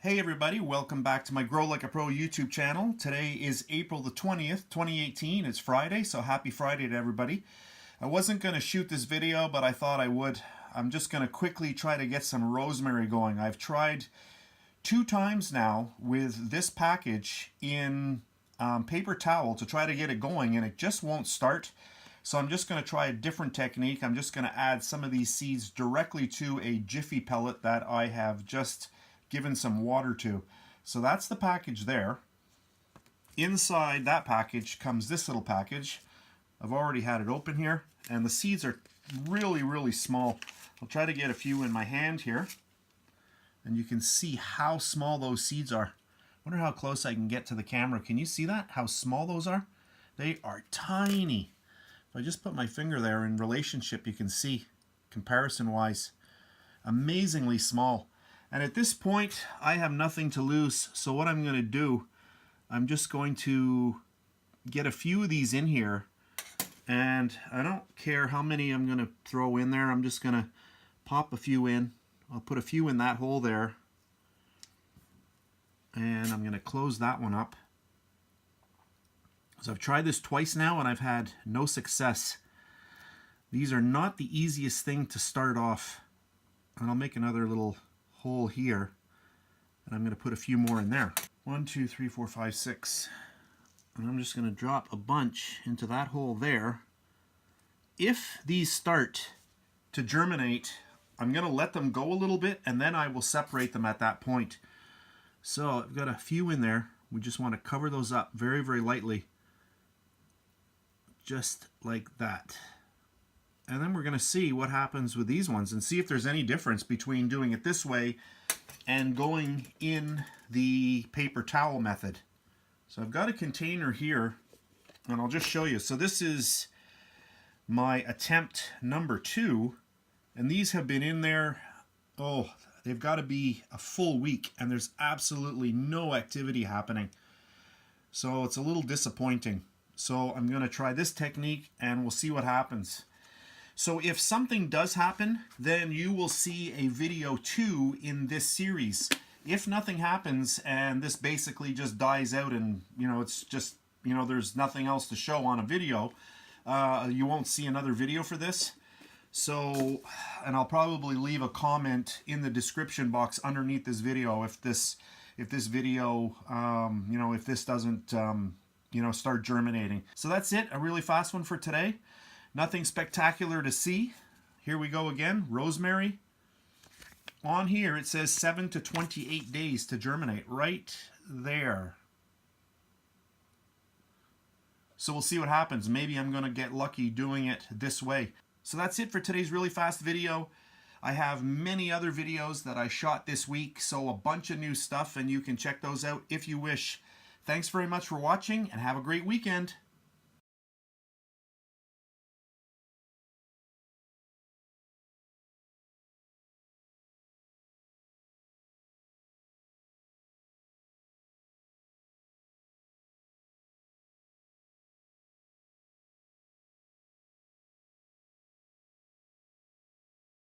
Hey everybody, welcome back to my Grow Like a Pro YouTube channel. Today is April the 20th, 2018. It's Friday, so happy Friday to everybody. I wasn't going to shoot this video, but I thought I would. I'm just going to quickly try to get some rosemary going. I've tried 2 times now with this package in paper towel to try to get it going, and it just won't start. So I'm just going to try a different technique. I'm just going to add some of these seeds directly to a Jiffy pellet that I have just given some water to. So that's the package there. Inside that package comes this little package. I've already had it open here, and the seeds are really small. I'll try to get a few in my hand here, and you can see how small those seeds are. I wonder how close I can get to the camera. Can you see that? How small those are? They are tiny. If I just put my finger there in relationship, you can see comparison wise, amazingly small. And at this point, I have nothing to lose. So what I'm going to do, I'm just going to get a few of these in here. And I don't care how many I'm going to throw in there. I'm just going to pop a few in. I'll put a few in that hole there. And I'm going to close that one up. So I've tried this twice now and I've had no success. These are not the easiest thing to start off. And I'll make another little hole here, and I'm going to put a few more in there. 1, 2, 3, 4, 5, 6. And I'm just going to drop a bunch into that hole there. If these start to germinate, I'm going to let them go a little bit, and then I will separate them at that point. So I've got a few in there. We just want to cover those up very lightly, just like that. And then we're going to see what happens with these ones and see if there's any difference between doing it this way and going in the paper towel method. So I've got a container here, and I'll just show you. So this is my attempt number 2, and these have been in there, oh, they've got to be a full week, and there's absolutely no activity happening. So it's a little disappointing. So I'm going to try this technique, and we'll see what happens. So if something does happen, then you will see a video 2 in this series. If nothing happens and this basically just dies out and, it's just, there's nothing else to show on a video, you won't see another video for this. So, and I'll probably leave a comment in the description box underneath this video if this video, if this doesn't, start germinating. So that's it, a really fast one for today. Nothing spectacular to see. Here we go again. Rosemary. On here it says 7 to 28 days to germinate. Right there. So we'll see what happens. Maybe I'm going to get lucky doing it this way. So that's it for today's really fast video. I have many other videos that I shot this week, so a bunch of new stuff, and you can check those out if you wish. Thanks very much for watching, and have a great weekend.